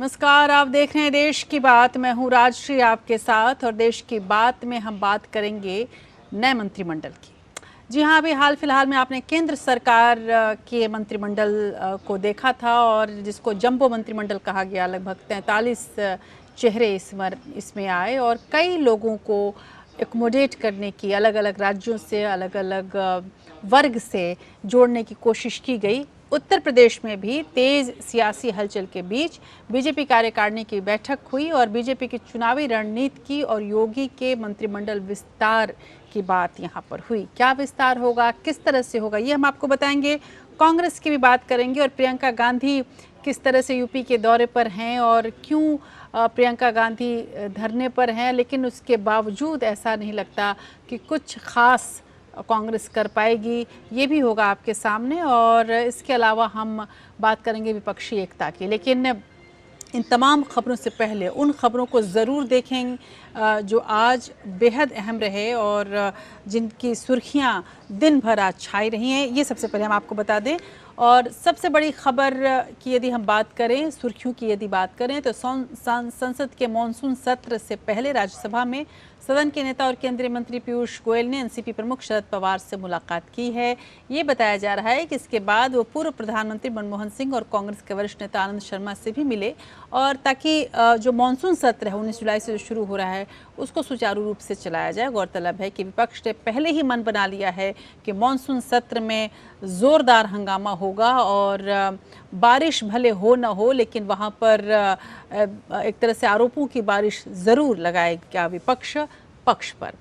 नमस्कार, आप देख रहे हैं देश की बात। मैं हूं राजश्री आपके साथ और देश की बात में हम बात करेंगे नए मंत्रिमंडल की। जी हां, अभी हाल फिलहाल में आपने केंद्र सरकार के मंत्रिमंडल को देखा था और जिसको जंबो मंत्रिमंडल कहा गया। लगभग 43 चेहरे इसमें आए और कई लोगों को एकोमोडेट करने की, अलग अलग राज्यों से, अलग अलग वर्ग से जोड़ने की कोशिश की गई। उत्तर प्रदेश में भी तेज सियासी हलचल के बीच बीजेपी कार्यकारिणी की बैठक हुई और बीजेपी की चुनावी रणनीति की और योगी के मंत्रिमंडल विस्तार की बात यहां पर हुई। क्या विस्तार होगा, किस तरह से होगा, ये हम आपको बताएंगे। कांग्रेस की भी बात करेंगे और प्रियंका गांधी किस तरह से यूपी के दौरे पर हैं और क्यों प्रियंका गांधी धरने पर हैं, लेकिन उसके बावजूद ऐसा नहीं लगता कि कुछ खास कांग्रेस कर पाएगी। ये भी होगा आपके सामने। और इसके अलावा हम बात करेंगे विपक्षी एकता की। लेकिन इन तमाम खबरों से पहले उन खबरों को ज़रूर देखें जो आज बेहद अहम रहे और जिनकी सुर्खियां दिन भर आज छाई रही हैं। ये सबसे पहले हम आपको बता दें। और सबसे बड़ी खबर की यदि हम बात करें, सुर्खियों की यदि बात करें, तो संसद के मानसून सत्र से पहले राज्यसभा में सदन के नेता और केंद्रीय मंत्री पीयूष गोयल ने एनसीपी प्रमुख शरद पवार से मुलाकात की है। ये बताया जा रहा है कि इसके बाद वो पूर्व प्रधानमंत्री मनमोहन सिंह और कांग्रेस के वरिष्ठ नेता आनंद शर्मा से भी मिले और ताकि जो मानसून सत्र है 19 जुलाई से जो शुरू हो रहा है उसको सुचारू रूप से चलाया जाए। गौरतलब है कि विपक्ष ने पहले ही मन बना लिया है कि मानसून सत्र में जोरदार हंगामा होगा और बारिश भले हो न हो, लेकिन वहाँ पर एक तरह से आरोपों की बारिश ज़रूर लगाएगा विपक्ष पक्ष पर।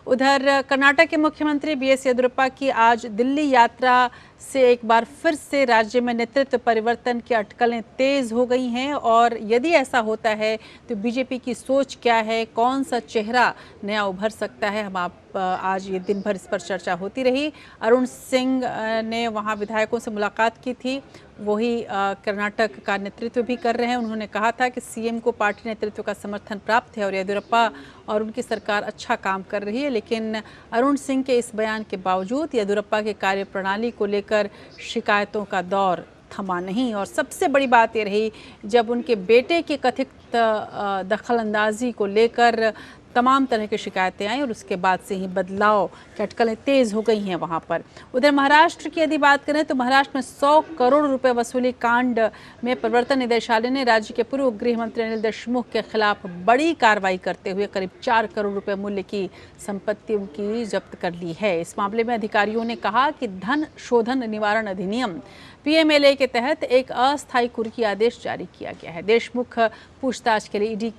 उधर कर्नाटक के मुख्यमंत्री बीएस येदियुरप्पा की आज दिल्ली यात्रा से एक बार फिर से राज्य में नेतृत्व परिवर्तन की अटकलें तेज हो गई हैं और यदि ऐसा होता है तो बीजेपी की सोच क्या है, कौन सा चेहरा नया उभर सकता है। हम आज ये दिन भर इस पर चर्चा होती रही। अरुण सिंह ने वहाँ विधायकों से मुलाकात की थी, वही कर्नाटक का नेतृत्व भी कर रहे हैं। उन्होंने कहा था कि सीएम को पार्टी नेतृत्व का समर्थन प्राप्त है और येदियुरप्पा और उनकी सरकार अच्छा काम कर रही है। लेकिन अरुण सिंह के इस बयान के बावजूद येदियुरप्पा के कार्यप्रणाली को लेकर शिकायतों का दौर थमा नहीं। और सबसे बड़ी बात ये रही जब उनके बेटे की कथित दखलंदाजी को लेकर तमाम तरह की शिकायतें आई और उसके बाद से ही बदलाव की अटकलें तेज़ हो गई हैं वहाँ पर। उधर महाराष्ट्र की यदि बात करें तो महाराष्ट्र में 100 करोड़ रुपए वसूली कांड में प्रवर्तन निदेशालय ने राज्य के पूर्व गृह मंत्री अनिल देशमुख के खिलाफ बड़ी कार्रवाई करते हुए करीब 4 करोड़ रुपए मूल्य की संपत्ति उनकी जब्त कर ली है। इस मामले में अधिकारियों ने कहा कि धन शोधन निवारण अधिनियम पीएमएलए के तहत एक अस्थायी कुर्की आदेश जारी किया गया है। देशमुख पूछताछ के लिए ईडी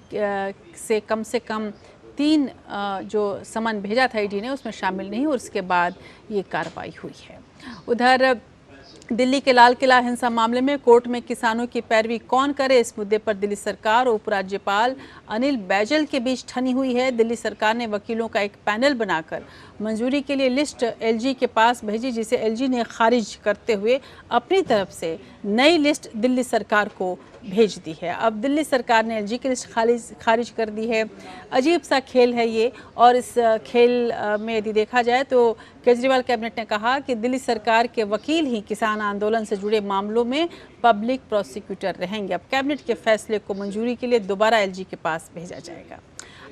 से कम 3 जो समन भेजा था ईडी ने उसमें शामिल नहीं और उसके बाद ये कार्रवाई हुई है। उधर दिल्ली के लाल किला हिंसा मामले में कोर्ट में किसानों की पैरवी कौन करे, इस मुद्दे पर दिल्ली सरकार और उपराज्यपाल अनिल बैजल के बीच ठनी हुई है। दिल्ली सरकार ने वकीलों का एक पैनल बनाकर मंजूरी के लिए लिस्ट एलजी के पास भेजी, जिसे एलजी ने खारिज करते हुए अपनी तरफ से नई लिस्ट दिल्ली सरकार को भेज दी है। अब दिल्ली सरकार ने एलजी की लिस्ट खारिज कर दी है। अजीब सा खेल है ये। और इस खेल में यदि देखा जाए तो केजरीवाल कैबिनेट ने कहा कि दिल्ली सरकार के वकील ही किसान आंदोलन से जुड़े मामलों में पब्लिक प्रोसिक्यूटर रहेंगे। अब कैबिनेट के फैसले को मंजूरी के लिए दोबारा एलजी के पास भेजा जाएगा।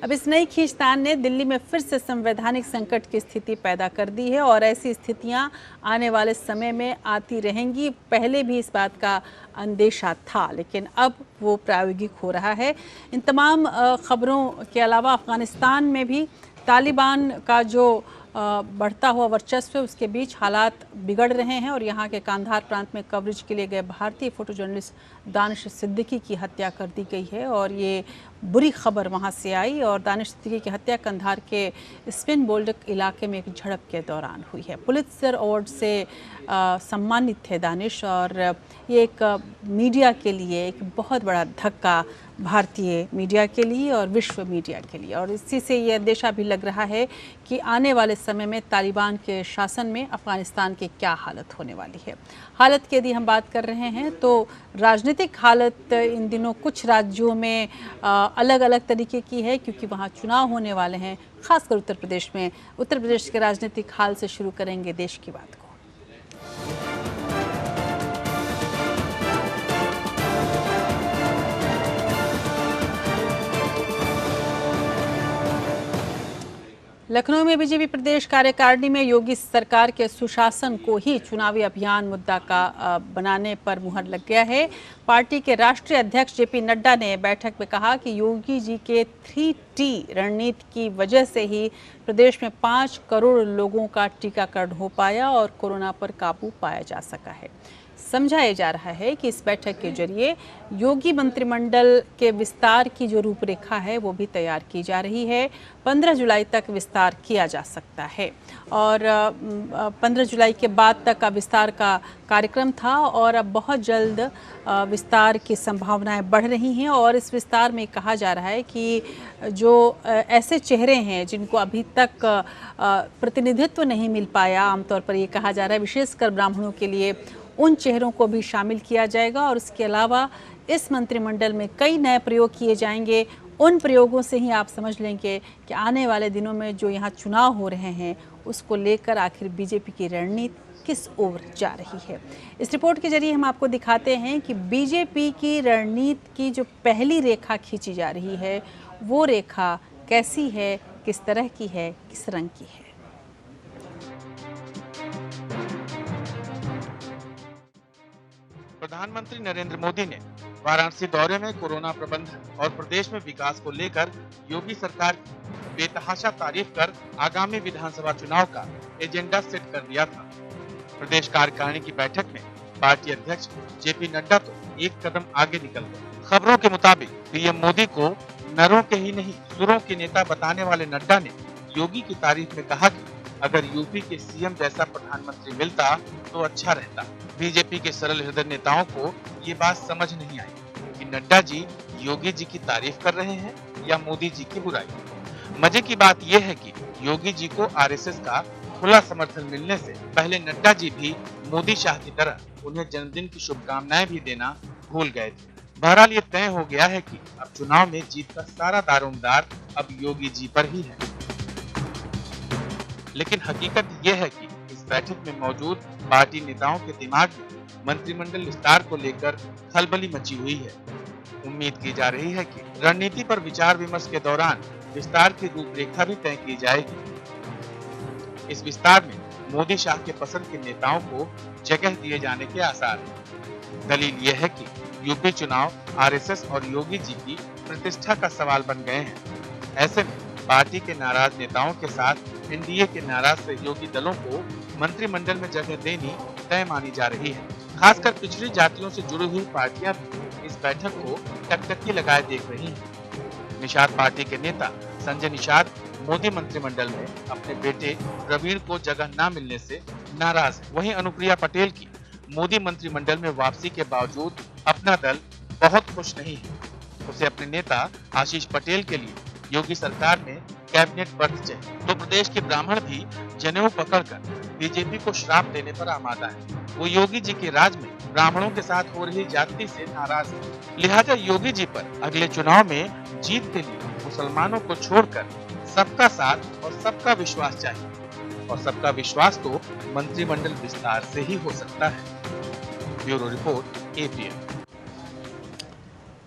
अब इस नई खींचतान ने दिल्ली में फिर से संवैधानिक संकट की स्थिति पैदा कर दी है और ऐसी स्थितियां आने वाले समय में आती रहेंगी। पहले भी इस बात का अंदेशा था, लेकिन अब वो प्रायोगिक हो रहा है। इन तमाम खबरों के अलावा अफगानिस्तान में भी तालिबान का जो बढ़ता हुआ वर्चस्व है उसके बीच हालात बिगड़ रहे हैं और यहाँ के कांधार प्रांत में कवरेज के लिए गए भारतीय फोटो जर्नलिस्ट दानिश सिद्दीकी की हत्या कर दी गई है और ये बुरी खबर वहाँ से आई। और दानिश सिद्दीकी की हत्या कंधार के स्पिन बोल्डक इलाके में एक झड़प के दौरान हुई है। पुलित्जर अवार्ड से सम्मानित थे दानिश और ये एक मीडिया के लिए एक बहुत बड़ा धक्का, भारतीय मीडिया के लिए और विश्व मीडिया के लिए। और इसी से ये अंदेशा भी लग रहा है कि आने वाले समय में तालिबान के शासन में अफगानिस्तान की क्या हालत होने वाली है। हालत की यदि हम बात कर रहे हैं तो राजनीतिक हालत इन दिनों कुछ राज्यों में अलग अलग तरीके की है क्योंकि वहाँ चुनाव होने वाले हैं, खासकर उत्तर प्रदेश में। उत्तर प्रदेश के राजनीतिक हाल से शुरू करेंगे देश की बात को। लखनऊ में बीजेपी प्रदेश कार्यकारिणी में योगी सरकार के सुशासन को ही चुनावी अभियान मुद्दा का बनाने पर मुहर लग गया है। पार्टी के राष्ट्रीय अध्यक्ष जेपी नड्डा ने बैठक में कहा कि योगी जी के 3T रणनीति की वजह से ही प्रदेश में 5 करोड़ लोगों का टीकाकरण हो पाया और कोरोना पर काबू पाया जा सका है। समझाया जा रहा है कि इस बैठक के जरिए योगी मंत्रिमंडल के विस्तार की जो रूपरेखा है वो भी तैयार की जा रही है। 15 जुलाई तक विस्तार किया जा सकता है और 15 जुलाई के बाद तक का विस्तार का कार्यक्रम था और अब बहुत जल्द विस्तार की संभावनाएं बढ़ रही हैं और इस विस्तार में कहा जा रहा है कि जो ऐसे चेहरे हैं जिनको अभी तक प्रतिनिधित्व नहीं मिल पाया, आमतौर पर ये कहा जा रहा है विशेषकर ब्राह्मणों के लिए, उन चेहरों को भी शामिल किया जाएगा और उसके अलावा इस मंत्रिमंडल में कई नए प्रयोग किए जाएंगे। उन प्रयोगों से ही आप समझ लेंगे कि आने वाले दिनों में जो यहाँ चुनाव हो रहे हैं उसको लेकर आखिर बीजेपी की रणनीति किस ओर जा रही है। इस रिपोर्ट के जरिए हम आपको दिखाते हैं कि बीजेपी की रणनीति की जो पहली रेखा खींची जा रही है वो रेखा कैसी है, किस तरह की है, किस रंग की है। प्रधानमंत्री नरेंद्र मोदी ने वाराणसी दौरे में कोरोना प्रबंधन और प्रदेश में विकास को लेकर योगी सरकार की बेतहाशा तारीफ कर आगामी विधानसभा चुनाव का एजेंडा सेट कर दिया था। प्रदेश कार्यकारिणी की बैठक में पार्टी अध्यक्ष जेपी नड्डा तो एक कदम आगे निकल गए। खबरों के मुताबिक पीएम मोदी को नरों के ही नहीं सुरों के नेता बताने वाले नड्डा ने योगी की तारीफ में कहा कि अगर यूपी के सीएम जैसा प्रधानमंत्री मिलता तो अच्छा रहता। बीजेपी के सरल हृदय नेताओं को ये बात समझ नहीं आई कि नड्डा जी योगी जी की तारीफ कर रहे हैं या मोदी जी की बुराई। मजे की बात यह है कि योगी जी को आरएसएस का खुला समर्थन मिलने से पहले नड्डा जी भी मोदी शाह की तरह उन्हें जन्मदिन की शुभकामनाएं भी देना भूल गए थे। बहरहाल ये तय हो गया है कि अब चुनाव में जीत का सारा दारोमदार अब योगी जी पर ही है। लेकिन हकीकत यह है कि इस बैठक में मौजूद पार्टी नेताओं के दिमाग में मंत्रिमंडल विस्तार को लेकर खलबली मची हुई है। उम्मीद की जा रही है कि रणनीति पर विचार विमर्श के दौरान विस्तार की रूपरेखा भी तय की जाएगी। इस विस्तार में मोदी शाह के पसंद के नेताओं को जगह दिए जाने के आसार हैं। दलील यह है कि यूपी चुनाव आरएसएस और योगी जी की प्रतिष्ठा का सवाल बन गए हैं। ऐसे में पार्टी के नाराज नेताओं के साथ एनडीए के नाराज सहयोगी दलों को मंत्रिमंडल में जगह देनी तय मानी जा रही है। खासकर पिछड़ी जातियों से जुड़ी हुई पार्टियां भी इस बैठक को टकटकी लगाए देख रही हैं। निषाद पार्टी के नेता संजय निषाद मोदी मंत्रिमंडल में अपने बेटे प्रवीण को जगह न मिलने से नाराज है। वहीं अनुप्रिया पटेल की मोदी मंत्रिमंडल में वापसी के बावजूद अपना दल बहुत खुश नहीं है। उसे अपने नेता आशीष पटेल के लिए योगी सरकार में कैबिनेट बर्थ चाहिए। तो प्रदेश के ब्राह्मण भी जनेऊ पकड़कर बीजेपी को श्राप देने पर आमादा है। वो योगी जी के राज में ब्राह्मणों के साथ हो रही ज्यादती से नाराज है। लिहाजा योगी जी पर अगले चुनाव में जीत के लिए मुसलमानों को छोड़कर सबका साथ और सबका विश्वास चाहिए और सबका विश्वास तो मंत्रिमंडल विस्तार से ही हो सकता है। Bureau report APN.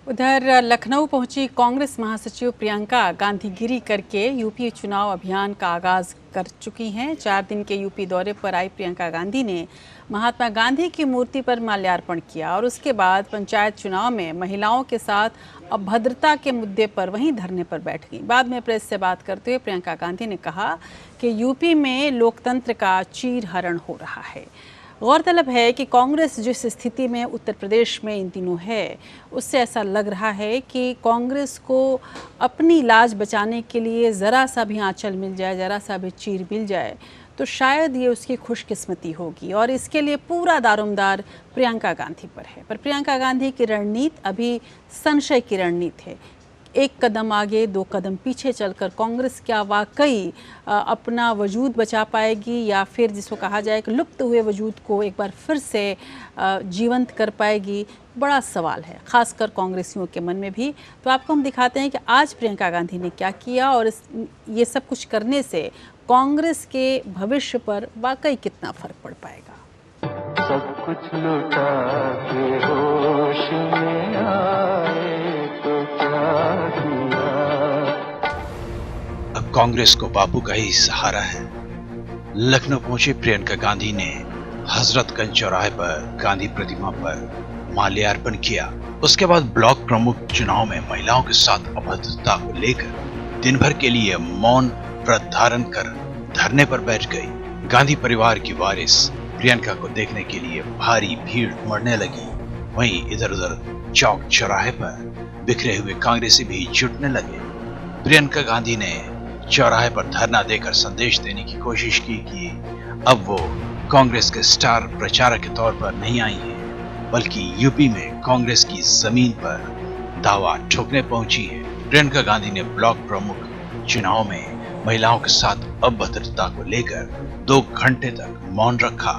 उधर लखनऊ पहुंची कांग्रेस महासचिव प्रियंका गांधी गिरी करके यूपी चुनाव अभियान का आगाज कर चुकी हैं। 4 दिन के यूपी दौरे पर आई प्रियंका गांधी ने महात्मा गांधी की मूर्ति पर माल्यार्पण किया और उसके बाद पंचायत चुनाव में महिलाओं के साथ अभद्रता के मुद्दे पर वहीं धरने पर बैठ गई। बाद में प्रेस से बात करते हुए प्रियंका गांधी ने कहा कि यूपी में लोकतंत्र का चीरहरण हो रहा है। गौरतलब है कि कांग्रेस जिस स्थिति में उत्तर प्रदेश में इन दिनों है, उससे ऐसा लग रहा है कि कांग्रेस को अपनी लाज बचाने के लिए ज़रा सा भी आंचल मिल जाए, ज़रा सा भी चीर मिल जाए तो शायद ये उसकी खुशकिस्मती होगी और इसके लिए पूरा दारोमदार प्रियंका गांधी पर है। पर प्रियंका गांधी की रणनीति अभी संशय की रणनीति है। एक कदम आगे 2 कदम पीछे चलकर कांग्रेस क्या वाकई अपना वजूद बचा पाएगी या फिर जिसको कहा जाए कि लुप्त हुए वजूद को एक बार फिर से जीवंत कर पाएगी, बड़ा सवाल है खासकर कांग्रेसियों के मन में भी। तो आपको हम दिखाते हैं कि आज प्रियंका गांधी ने क्या किया और ये सब कुछ करने से कांग्रेस के भविष्य पर वाकई कितना फर्क पड़ पाएगा। सब कुछ लुटा के होश में आए तो क्या किया। अब कांग्रेस को बापू का ही सहारा है। लखनऊ पहुंचे प्रियंका गांधी ने हजरतगंज चौराहे पर गांधी प्रतिमा पर माल्यार्पण किया। उसके बाद ब्लॉक प्रमुख चुनाव में महिलाओं के साथ अभद्रता को लेकर दिन भर के लिए मौन व्रत धारण कर धरने पर बैठ गई। गांधी परिवार की वारिस प्रियंका को देखने के लिए भारी भीड़ उमड़ने लगी। वहीं इधर उधर चौक चौराहे पर बिखरे हुए कांग्रेसी भी जुटने लगे। प्रियंका गांधी ने चौराहे पर धरना देकर संदेश देने की कोशिश की कि अब वो कांग्रेस के स्टार प्रचारक के तौर पर नहीं आई है, बल्कि यूपी में कांग्रेस की जमीन पर दावा ठोकने पहुंची है। प्रियंका गांधी ने ब्लॉक प्रमुख चुनाव में महिलाओं के साथ अभद्रता को लेकर 2 घंटे तक मौन रखा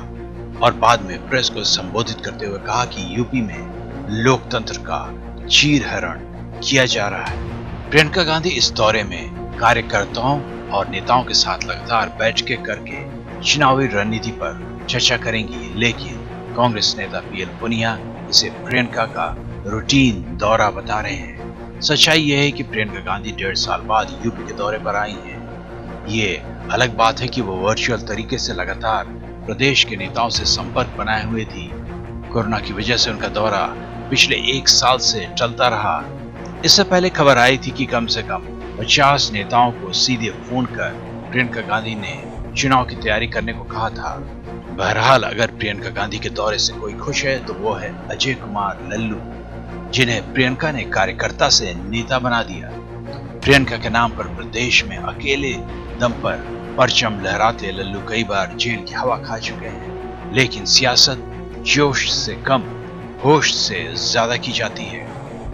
और बाद में प्रेस को संबोधित करते हुए कहा कि यूपी में लोकतंत्र का चीरहरण किया जा रहा है। प्रियंका गांधी इस दौरे में कार्यकर्ताओं और नेताओं के साथ लगातार बैठकें करके चुनावी रणनीति पर चर्चा करेंगी, लेकिन कांग्रेस नेता पीएल पुनिया इसे प्रियंका का रूटीन दौरा बता रहे हैं। सच्चाई यह है कि प्रियंका गांधी 1.5 साल बाद यूपी के दौरे पर आई हैं। ये अलग बात है कि वो वर्चुअल तरीके से लगातार प्रदेश के नेताओं से संपर्क बनाए हुए थी। कोरोना की वजह से उनका दौरा पिछले 1 साल से चलता रहा। इससे पहले खबर आई थी कि कम से कम 50 नेताओं को सीधे फोन कर प्रियंका गांधी ने चुनाव की तैयारी करने को कहा था। बहरहाल अगर प्रियंका गांधी के दौरे से कोई खुश है तो वो है अजय कुमार लल्लू, जिन्हें प्रियंका ने कार्यकर्ता से नेता बना दिया। प्रियंका के नाम पर प्रदेश में अकेले दम पर परचम लहराते लल्लू कई बार जेल की हवा खा चुके हैं, लेकिन सियासत जोश से कम होश से ज्यादा की जाती है।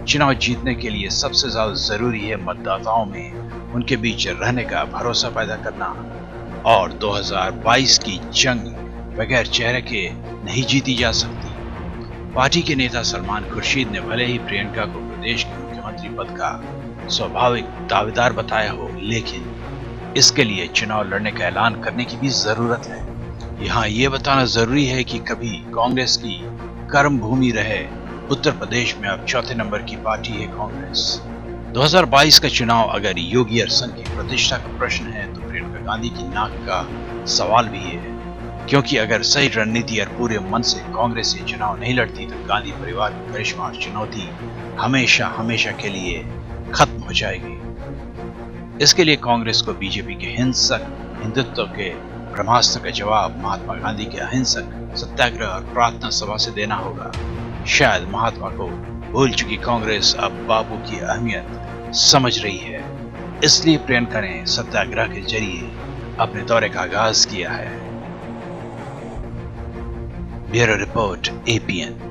चुनाव जीतने के लिए सबसे ज्यादा जरूरी है मतदाताओं में उनके बीच रहने का भरोसा पैदा करना, और 2022 की जंग बगैर चेहरे के नहीं जीती जा सकती। पार्टी के नेता सलमान खुर्शीद ने भले ही प्रियंका को प्रदेश के मुख्यमंत्री पद का स्वाभाविक दावेदार बताया हो, लेकिन इसके लिए चुनाव लड़ने का ऐलान करने की भी जरूरत है। यहाँ ये बताना जरूरी है कि कभी कांग्रेस की कर्म भूमि रहे उत्तर प्रदेश में अब 4थे नंबर की पार्टी है कांग्रेस। 2022 का चुनाव अगर योगी और संघ की प्रतिष्ठा का प्रश्न है तो प्रियंका गांधी की नाक का सवाल भी है, क्योंकि अगर सही रणनीति और पूरे मन से कांग्रेस ये चुनाव नहीं लड़ती तो गांधी परिवार की करिश्मा और चुनौती हमेशा हमेशा के लिए खत्म हो जाएगी। इसके लिए कांग्रेस को बीजेपी के हिंसक हिंदुत्व के ब्रह्मास्त्र का जवाब महात्मा गांधी के अहिंसक सत्याग्रह और प्रार्थना सभा से देना होगा। शायद महात्मा को भूल चुकी कांग्रेस अब बापू की अहमियत समझ रही है, इसलिए प्रियंका ने सत्याग्रह के जरिए अपने दौरे का आगाज किया है। Bureau report APN।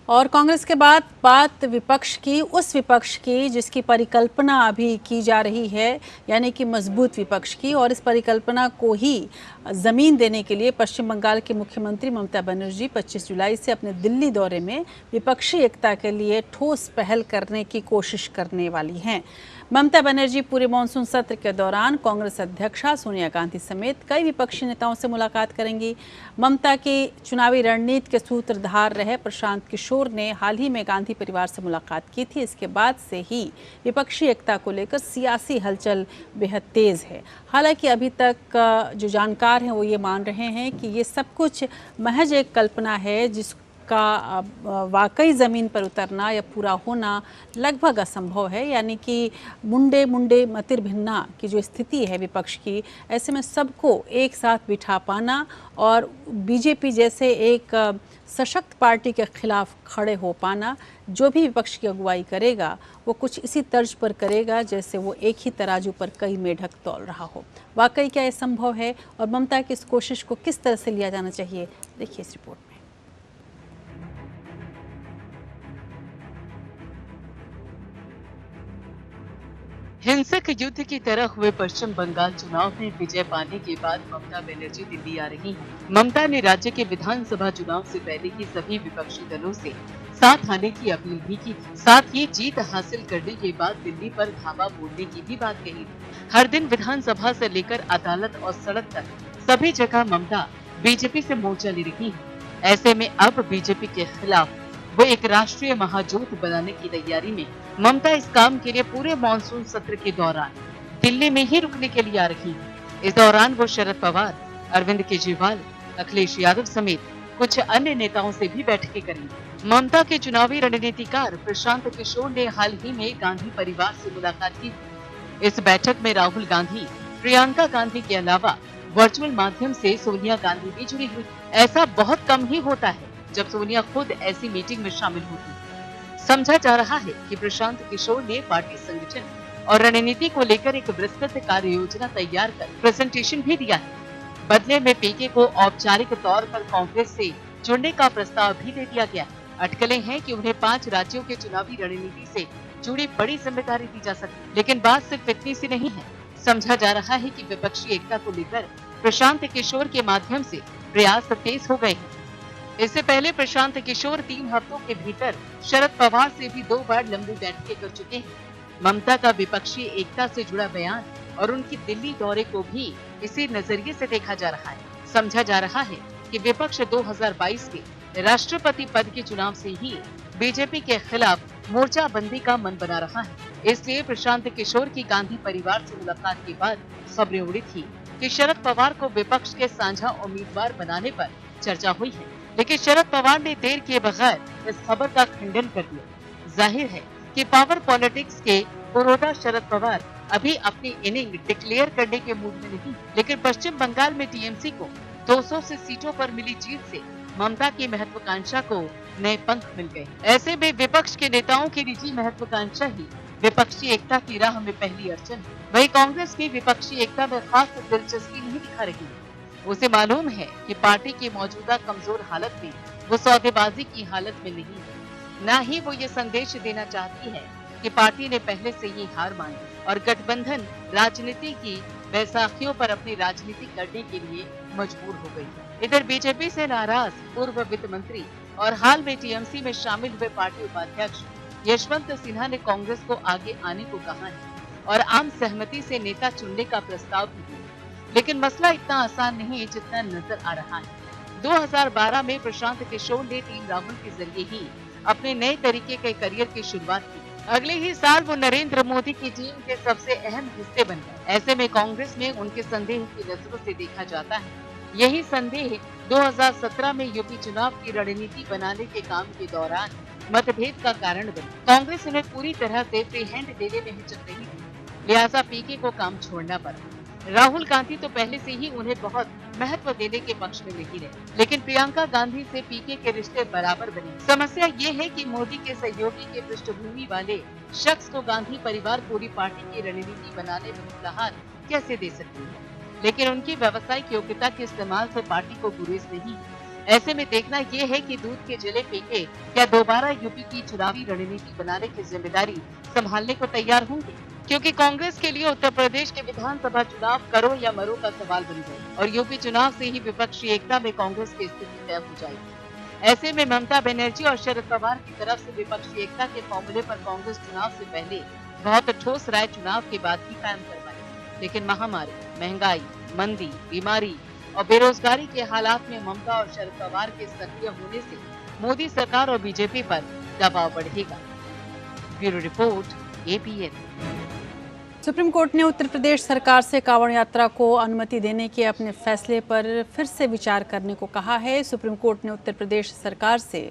और कांग्रेस के बाद बात विपक्ष की, उस विपक्ष की जिसकी परिकल्पना अभी की जा रही है, यानी कि मजबूत विपक्ष की, और इस परिकल्पना को ही ज़मीन देने के लिए पश्चिम बंगाल की मुख्यमंत्री ममता बनर्जी 25 जुलाई से अपने दिल्ली दौरे में विपक्षी एकता के लिए ठोस पहल करने की कोशिश करने वाली हैं। ममता बनर्जी पूरे मानसून सत्र के दौरान कांग्रेस अध्यक्षा सोनिया गांधी समेत कई विपक्षी नेताओं से मुलाकात करेंगी। ममता की चुनावी रणनीति के सूत्रधार रहे प्रशांत किशोर ने हाल ही में गांधी परिवार से मुलाकात की थी। इसके बाद से ही विपक्षी एकता को लेकर सियासी हलचल बेहद तेज है। हालांकि अभी तक जो जानकार हैं वो ये मान रहे हैं कि ये सब कुछ महज एक कल्पना है, जिसका वाकई ज़मीन पर उतरना या पूरा होना लगभग असंभव है। यानी कि मुंडे मुंडे मतिर भिन्ना की जो स्थिति है विपक्ष की, ऐसे में सबको एक साथ बिठा पाना और बीजेपी जैसे एक सशक्त पार्टी के खिलाफ खड़े हो पाना, जो भी विपक्ष की अगुवाई करेगा वो कुछ इसी तर्ज पर करेगा जैसे वो एक ही तराजू पर कई मेढक तौल रहा हो। वाकई क्या ये संभव है और ममता की इस कोशिश को किस तरह से लिया जाना चाहिए, देखिए इस रिपोर्ट में। हिंसक युद्ध की तरह हुए पश्चिम बंगाल चुनाव में विजय पाने के बाद ममता बनर्जी दिल्ली आ रही हैं। ममता ने राज्य के विधानसभा चुनाव से पहले ही सभी विपक्षी दलों से साथ आने की अपील भी की थी। साथ ही जीत हासिल करने के बाद दिल्ली पर धावा बोलने की भी बात कही थी। हर दिन विधानसभा से लेकर अदालत और सड़क तक सभी जगह ममता बीजेपी से मोर्चा ले रही है। ऐसे में अब बीजेपी के खिलाफ वो एक राष्ट्रीय महाजोत बनाने की तैयारी में ममता इस काम के लिए पूरे मॉनसून सत्र के दौरान दिल्ली में ही रुकने के लिए आ रही है। इस दौरान वो शरद पवार, अरविंद केजरीवाल, अखिलेश यादव समेत कुछ अन्य नेताओं से भी बैठकें करेंगे। ममता के चुनावी रणनीतिकार प्रशांत किशोर ने हाल ही में गांधी परिवार से मुलाकात की। इस बैठक में राहुल गांधी, प्रियंका गांधी के अलावा वर्चुअल माध्यम से सोनिया गांधी भी जुड़ी हुई। ऐसा बहुत कम ही होता है जब सोनिया खुद ऐसी मीटिंग में शामिल होती है। समझा जा रहा है कि प्रशांत किशोर ने पार्टी संगठन और रणनीति को लेकर एक विस्तृत कार्य योजना तैयार कर प्रेजेंटेशन भी दिया है। बदले में पीके को औपचारिक तौर पर कांग्रेस से जुड़ने का प्रस्ताव भी दे दिया गया। अटकलें हैं कि उन्हें 5 राज्यों के चुनावी रणनीति से जुड़ी बड़ी जिम्मेदारी दी जा सकती, लेकिन बात सिर्फ इतनी सी नहीं है। समझा जा रहा है कि विपक्षी एकता को लेकर प्रशांत किशोर के माध्यम से प्रयास तेज हो गए हैं। इससे पहले प्रशांत किशोर 3 हफ्तों के भीतर शरद पवार से भी 2 बार लंबी बैठकें कर चुके हैं। ममता का विपक्षी एकता से जुड़ा बयान और उनकी दिल्ली दौरे को भी इसी नजरिए से देखा जा रहा है। समझा जा रहा है कि विपक्ष 2022 के राष्ट्रपति पद के चुनाव से ही बीजेपी के खिलाफ मोर्चाबंदी का मन बना रहा है। इसलिए प्रशांत किशोर की गांधी परिवार से मुलाकात के बाद खबरें उड़ी थी कि शरद पवार को विपक्ष के साझा उम्मीदवार बनाने पर चर्चा हुई है, लेकिन शरद पवार ने देर किए बगैर इस खबर का खंडन कर दिया। जाहिर है कि पावर पॉलिटिक्स के पुरोधा शरद पवार अभी अपनी इनिंग डिक्लेयर करने के मूड में नहीं, लेकिन पश्चिम बंगाल में टीएमसी को 200 से सीटों पर मिली जीत से ममता की महत्वाकांक्षा को नए पंख मिल गए। ऐसे में विपक्ष के नेताओं की निजी महत्वाकांक्षा ही विपक्षी एकता की राह में पहली अड़चन है। वहीं कांग्रेस भी विपक्षी एकता में खास दिलचस्पी नहीं दिखा रही है। उसे मालूम है कि पार्टी की मौजूदा कमजोर हालत में वो सौदेबाजी की हालत में नहीं है। न ही वो ये संदेश देना चाहती है कि पार्टी ने पहले से ही हार मानी और गठबंधन राजनीति की बैसाखियों पर अपनी राजनीति करने के लिए मजबूर हो गई है। इधर बीजेपी से नाराज पूर्व वित्त मंत्री और हाल में टीएमसी में शामिल हुए पार्टी उपाध्यक्ष यशवंत सिन्हा ने कांग्रेस को आगे आने को कहा है और आम सहमति से नेता चुनने का प्रस्ताव भी दिया। लेकिन मसला इतना आसान नहीं जितना नजर आ रहा है। 2012 में प्रशांत किशोर ने टीम राहुल के जरिए ही अपने नए तरीके के करियर की शुरुआत की। अगले ही साल वो नरेंद्र मोदी की टीम के सबसे अहम हिस्से बन गए। ऐसे में कांग्रेस में उनके संदेह की नजरों से देखा जाता है। यही संदेह 2017 में यूपी चुनाव की रणनीति बनाने के काम के दौरान मतभेद का कारण बनी। कांग्रेस उन्हें पूरी तरह से फ्री हैंड देने में हिचक रही थी, लिहाजा पीके को काम छोड़ना पड़ा। राहुल गांधी तो पहले से ही उन्हें बहुत महत्व देने के पक्ष में नहीं रहे, लेकिन प्रियंका गांधी से पीके के रिश्ते बराबर बने। समस्या ये है कि मोदी के सहयोगी के पृष्ठभूमि वाले शख्स को गांधी परिवार पूरी पार्टी की रणनीति बनाने में मुलाहार कैसे दे सकती है, लेकिन उनकी व्यावसायिक योग्यता के इस्तेमाल से पार्टी को गुरेज नहीं है। ऐसे में देखना ये है कि दूध के जले पीके क्या दोबारा यूपी की चुनावी रणनीति बनाने की जिम्मेदारी संभालने को तैयार होंगे, क्योंकि कांग्रेस के लिए उत्तर प्रदेश के विधानसभा चुनाव करो या मरो का सवाल बन गए और यूपी चुनाव से ही विपक्षी एकता में कांग्रेस की स्थिति तय हो जाएगी। ऐसे में ममता बनर्जी और शरद पवार की तरफ से विपक्षी एकता के फॉर्मूले पर कांग्रेस चुनाव से पहले बहुत ठोस राय चुनाव के बाद ही कायम कर पाई, लेकिन महामारी, महंगाई, मंदी, बीमारी और बेरोजगारी के हालात में ममता और शरद पवार के सक्रिय होने से मोदी सरकार और बीजेपी पर दबाव बढ़ेगा। Bureau report, APN। Supreme court ने उत्तर प्रदेश सरकार से कांवड़ यात्रा को अनुमति देने के अपने फैसले पर फिर से विचार करने को कहा है। सुप्रीम कोर्ट ने उत्तर प्रदेश सरकार से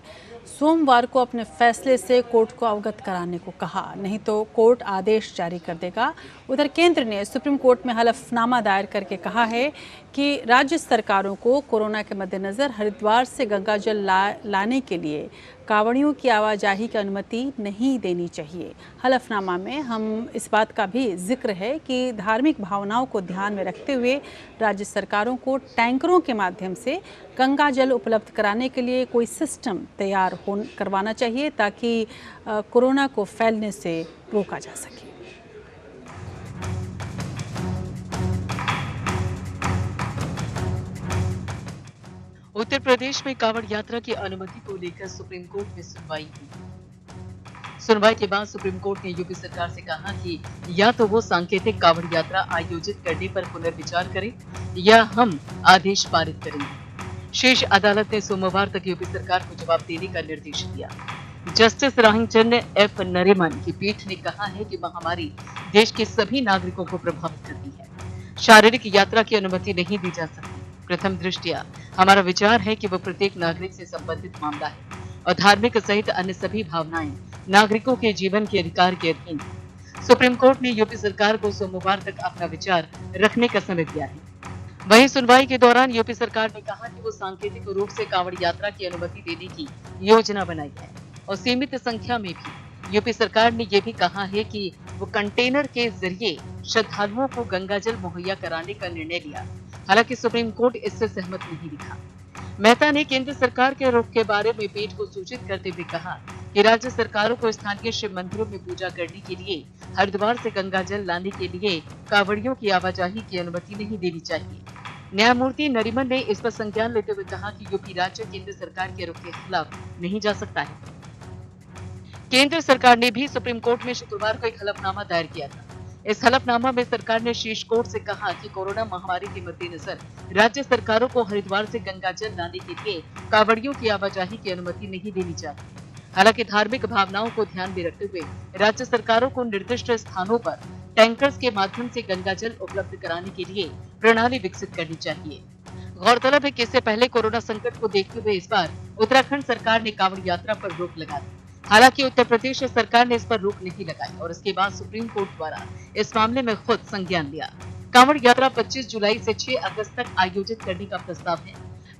सोमवार को अपने फैसले से कोर्ट को अवगत कराने को कहा, नहीं तो कोर्ट आदेश जारी कर देगा। उधर केंद्र ने सुप्रीम कोर्ट में हलफनामा दायर करके कहा है कि राज्य सरकारों को कोरोना के मद्देनज़र हरिद्वार से गंगा जल लाने के लिए कांवड़ियों की आवाजाही की अनुमति नहीं देनी चाहिए। हलफनामा में हम इस बात का भी जिक्र है कि धार्मिक भावनाओं को ध्यान में रखते हुए राज्य सरकारों को टैंकरों के माध्यम से गंगा जल उपलब्ध कराने के लिए कोई सिस्टम तैयार करवाना चाहिए ताकि कोरोना को फैलने से रोका जा सके। उत्तर प्रदेश में कांवड़ यात्रा की अनुमति को लेकर सुप्रीम कोर्ट में सुनवाई हुई। सुनवाई के बाद सुप्रीम कोर्ट ने यूपी सरकार से कहा कि या तो वो सांकेतिक कांवड़ यात्रा आयोजित करने पर पुनर्विचार करे या हम आदेश पारित करेंगे। शीर्ष अदालत ने सोमवार तक यूपी सरकार को जवाब देने का निर्देश दिया। जस्टिस रामचंद्र एफ नरीमन की पीठ ने कहा है कि महामारी देश के सभी नागरिकों को प्रभावित करती है। शारीरिक यात्रा की अनुमति नहीं दी जा सकती। प्रथम दृष्टया हमारा विचार है कि वह प्रत्येक नागरिक से संबंधित मामला है और धार्मिक सहित अन्य सभी भावनाएं नागरिकों के जीवन के अधिकार के अधीन है। सुप्रीम कोर्ट ने यूपी सरकार को सोमवार तक अपना विचार रखने का समय दिया है। वहीं सुनवाई के दौरान यूपी सरकार ने कहा कि वो सांकेतिक रूप से कांवड़ यात्रा की अनुमति देने की योजना बनाई है और सीमित संख्या में भी। यूपी सरकार ने यह भी कहा है कि वो कंटेनर के जरिए श्रद्धालुओं को गंगाजल मुहैया कराने का निर्णय लिया। हालांकि सुप्रीम कोर्ट इससे सहमत नहीं दिखा। मेहता ने केंद्र सरकार के रुख के बारे में पीठ को सूचित करते हुए कहा कि राज्य सरकारों को स्थानीय शिव मंदिरों में पूजा करने के लिए हरिद्वार से गंगाजल लाने के लिए कांवड़ियों की आवाजाही की अनुमति नहीं देनी चाहिए। न्यायमूर्ति नरीमन ने इस पर संज्ञान लेते हुए कहा कि यूपी राज्य केंद्र सरकार के रुख के खिलाफ नहीं जा सकता है। केंद्र सरकार ने भी सुप्रीम कोर्ट में शुक्रवार को एक हलफनामा दायर किया था। इस हलफनामा में सरकार ने शीर्ष कोर्ट से कहा कि कोरोना महामारी के मद्देनजर राज्य सरकारों को हरिद्वार से गंगाजल लाने के लिए कांवड़ियों की आवाजाही की अनुमति नहीं देनी चाहिए। हालांकि धार्मिक भावनाओं को ध्यान में रखते हुए राज्य सरकारों को निर्दिष्ट स्थानों पर टैंकर्स के माध्यम से गंगाजल उपलब्ध कराने के लिए प्रणाली विकसित करनी चाहिए। गौरतलब है कि इससे पहले कोरोना संकट को देखते हुए इस बार उत्तराखंड सरकार ने कांवड़ यात्रा पर रोक लगा दी। हालांकि उत्तर प्रदेश सरकार ने इस पर रोक नहीं लगाई और इसके बाद सुप्रीम कोर्ट द्वारा इस मामले में खुद संज्ञान लिया। कांवड़ यात्रा 25 जुलाई से 6 अगस्त तक आयोजित करने का प्रस्ताव है।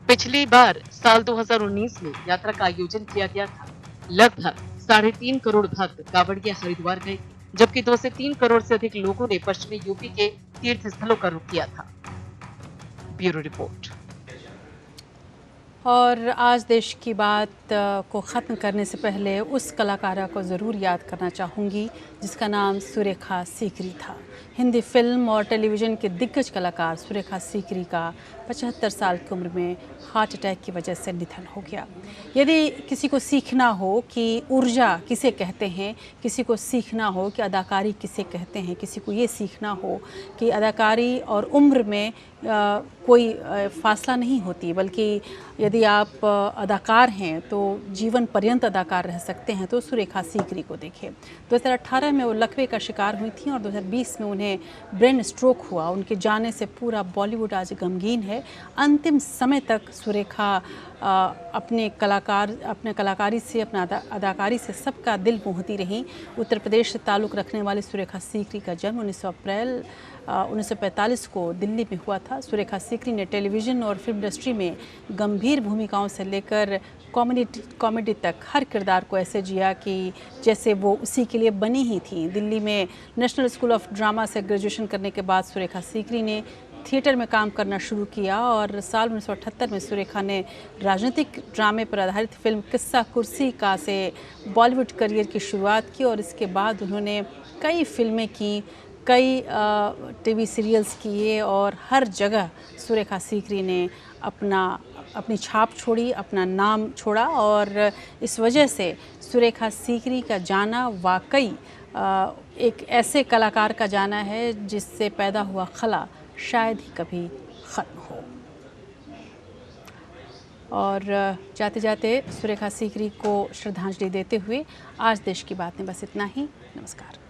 पिछली बार साल 2019 में यात्रा का आयोजन किया गया था। लगभग 3.5 करोड़ भक्त कांवड़िया हरिद्वार गए, जबकि 2 से 3 करोड़ से अधिक लोगों ने पश्चिमी यूपी के तीर्थ स्थलों का रुख किया था। Bureau report. और आज देश की बात को ख़त्म करने से पहले उस कलाकारा को ज़रूर याद करना चाहूँगी जिसका नाम सुरेखा सीकरी था। हिंदी फिल्म और टेलीविज़न के दिग्गज कलाकार सुरेखा सीकरी का 75 साल की उम्र में हार्ट अटैक की वजह से निधन हो गया। यदि किसी को सीखना हो कि ऊर्जा किसे कहते हैं, किसी को सीखना हो कि अदाकारी किसे कहते हैं, किसी को ये सीखना हो कि अदाकारी और उम्र में कोई फासला नहीं होती, बल्कि यदि आप अदाकार हैं तो जीवन पर्यंत अदाकार रह सकते हैं, तो सुरेखा सीकरी को देखें। 2018 में वो लकवे का शिकार हुई थी और 2020 में उन्हें ब्रेन स्ट्रोक हुआ। उनके जाने से पूरा बॉलीवुड आज गमगीन है। अंतिम समय तक सुरेखा अपने कलाकारी से, अपना अदाकारी से सबका दिल मोहती रही। उत्तर प्रदेश से ताल्लुक़ रखने वाली सुरेखा सीकरी का जन्म 19 अप्रैल 1945 को दिल्ली में हुआ था। सुरेखा सीकरी ने टेलीविज़न और फिल्म इंडस्ट्री में गंभीर भूमिकाओं से लेकर कॉमेडी तक हर किरदार को ऐसे जिया कि जैसे वो उसी के लिए बनी ही थी। दिल्ली में नेशनल स्कूल ऑफ ड्रामा से ग्रेजुएशन करने के बाद सुरेखा सीकरी ने थिएटर में काम करना शुरू किया और साल 1978 में सुरेखा ने राजनीतिक ड्रामे पर आधारित फिल्म किस्सा कुर्सी का से बॉलीवुड करियर की शुरुआत की और इसके बाद उन्होंने कई फिल्में की, कई टीवी सीरियल्स किए और हर जगह सुरेखा सीकरी ने अपनी छाप छोड़ी, अपना नाम छोड़ा और इस वजह से सुरेखा सीकरी का जाना वाकई एक ऐसे कलाकार का जाना है जिससे पैदा हुआ खला शायद ही कभी ख़त्म हो। और जाते जाते सुरेखा सीकरी को श्रद्धांजलि देते हुए आज देश की बात में बस इतना ही। नमस्कार।